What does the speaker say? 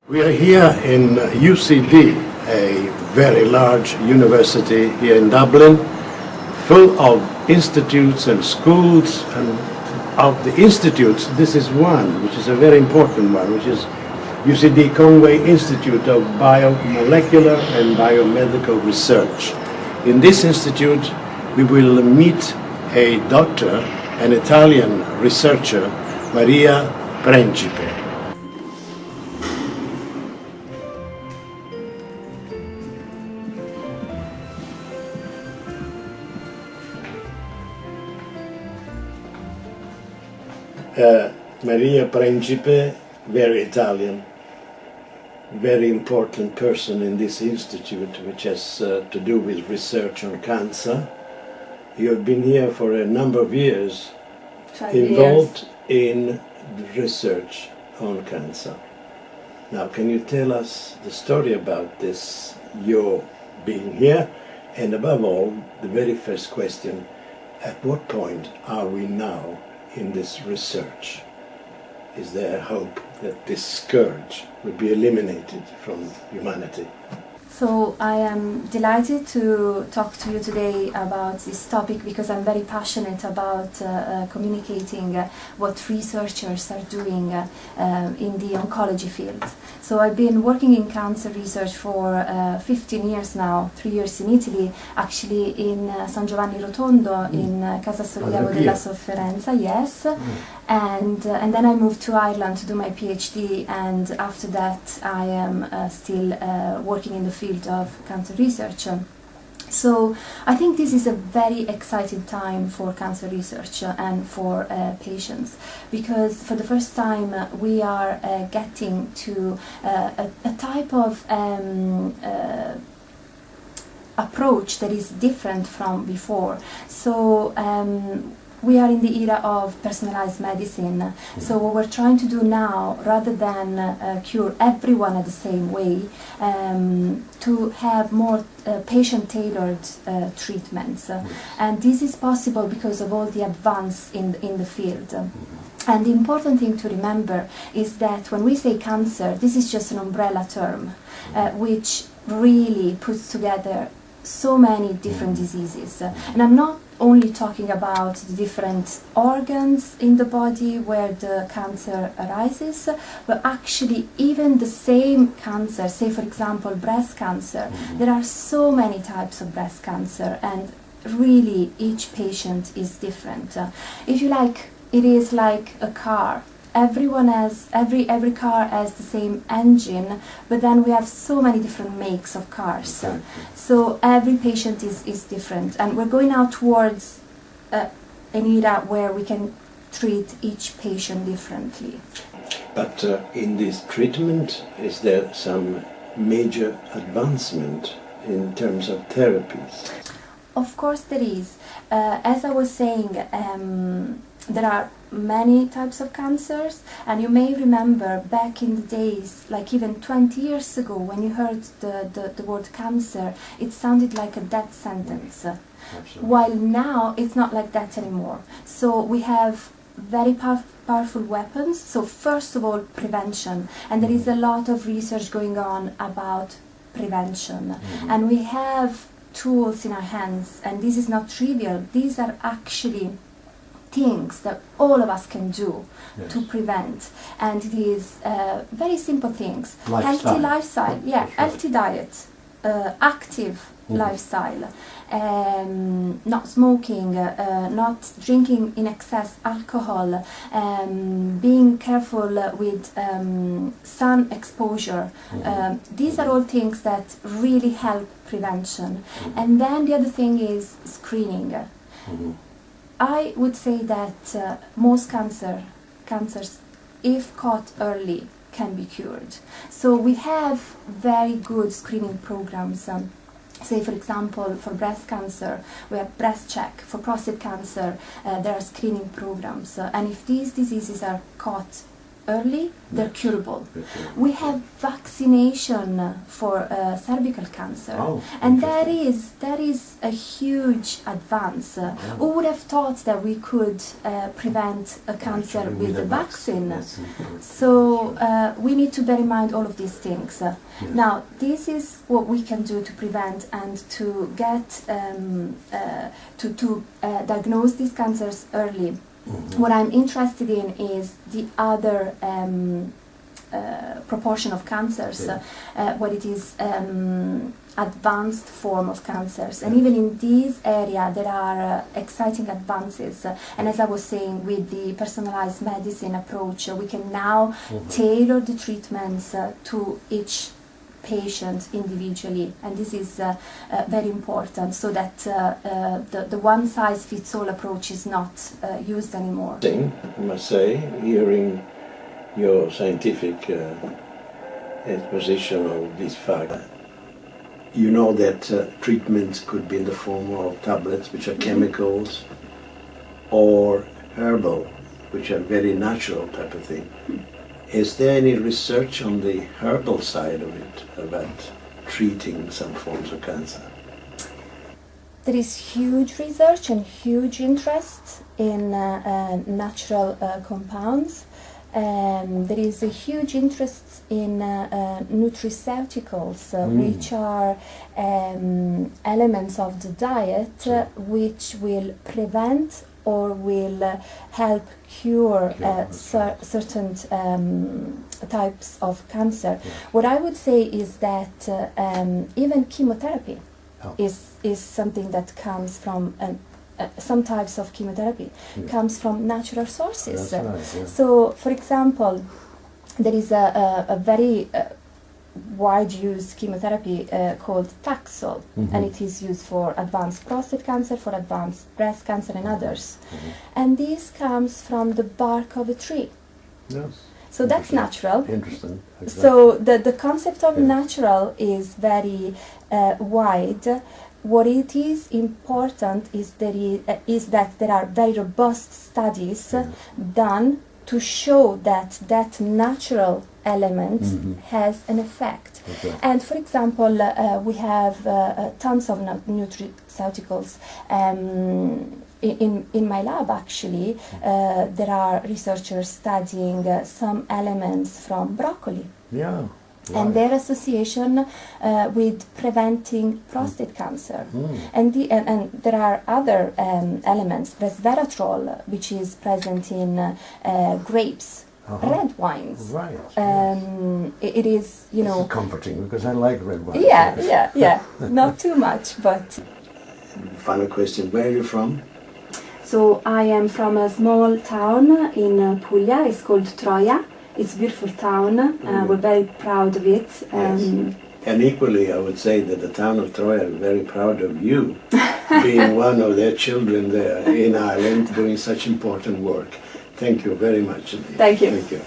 We are here in UCD, a very large university here in Dublin, full of institutes and schools, and of the institutes, this is one, which is a very important one, which is UCD Conway Institute of Biomolecular and Biomedical Research. In this institute, we will meet a doctor, an Italian researcher, Maria Prencipe. Maria Prencipe, very Italian, very important person in this institute, which has to do with research on cancer. You have been here for a number of years, involved in research on cancer. Now, can you tell us the story about this, your being here, and above all, the very first question, at what point are we now in this research? Is there hope that this scourge will be eliminated from humanity? So I am delighted to talk to you today about this topic because I'm very passionate about communicating what researchers are doing in the oncology field. So I've been working in cancer research for 15 years now, 3 years in Italy, actually in San Giovanni Rotondo in Casa Sollievo della Sofferenza, yes. And then I moved to Ireland to do my PhD, and after that I am still working in the field of cancer research. So I think this is a very exciting time for cancer research and for patients, because for the first time we are getting to a type of approach that is different from before. So we are in the era of personalized medicine. So what we're trying to do now, rather than cure everyone at the same way, to have more patient-tailored treatments. And this is possible because of all the advance in the field. And the important thing to remember is that when we say cancer, this is just an umbrella term, which really puts together so many different diseases. And I'm not only talking about the different organs in the body where the cancer arises, but actually even the same cancer, say for example breast cancer, there are so many types of breast cancer, and really each patient is different. If you like, it is like a car. Everyone has, every car has the same engine, but then we have so many different makes of cars. So every patient is different, and we're going now towards an era where we can treat each patient differently. But in this treatment, is there some major advancement in terms of therapies? Of course there is. As I was saying, there are many types of cancers, and you may remember back in the days, like even 20 years ago, when you heard the word cancer, it sounded like a death sentence. Absolutely. While now it's not like that anymore. So we have very powerful weapons. So first of all, prevention, and there is a lot of research going on about prevention, and we have tools in our hands, and this is not trivial. These are actually things that all of us can do to prevent, and it is very simple things. Healthy lifestyle, healthy diet, active lifestyle, not smoking, not drinking in excess alcohol, being careful with sun exposure. These are all things that really help prevention. And then the other thing is screening. I would say that most cancers, if caught early, can be cured. So we have very good screening programs. Say for example, for breast cancer, we have breast check. For prostate cancer, there are screening programs. And if these diseases are caught early, they're curable. We have vaccination for cervical cancer, and that is a huge advance. Who would have thought that we could prevent a cancer with the vaccine? So we need to bear in mind all of these things. Now, this is what we can do to prevent and to get to diagnose these cancers early. What I'm interested in is the other proportion of cancers, what it is advanced form of cancers. And even in this area there are exciting advances. And as I was saying, with the personalized medicine approach, we can now tailor the treatments to each patient individually, and this is very important, so that the one-size-fits-all approach is not used anymore. I must say, hearing your scientific exposition of this fact, you know that treatments could be in the form of tablets, which are chemicals, or herbal, which are very natural type of thing. Is there any research on the herbal side of it about treating some forms of cancer? There is huge research and huge interest in natural compounds. There is a huge interest in nutraceuticals, which are elements of the diet which will prevent or will help cure certain types of cancer. What I would say is that even chemotherapy is something that comes from some types of chemotherapy comes from natural sources. That's right, yeah. So, for example, there is a very wide used chemotherapy called Taxol, and it is used for advanced prostate cancer, for advanced breast cancer, and others. And this comes from the bark of a tree. Yes. So that's natural. Interesting. Exactly. So the concept of natural is very wide. What it is important is that there are very robust studies done to show that that natural element has an effect. And for example, we have tons of nutraceuticals. In my lab, actually, there are researchers studying some elements from broccoli. Yeah. And their association with preventing prostate cancer. And there are other elements, resveratrol, which is present in grapes, red wines. Right. It is, you know... This is comforting, because I like red wine. Yeah. Not too much, but... Final question, where are you from? So I am from a small town in Puglia. It's called Troia. It's a beautiful town. We're very proud of it. Yes. And equally, I would say that the town of Troia is very proud of you, being one of their children there in Ireland, doing such important work. Thank you very much. Thank you. Thank you.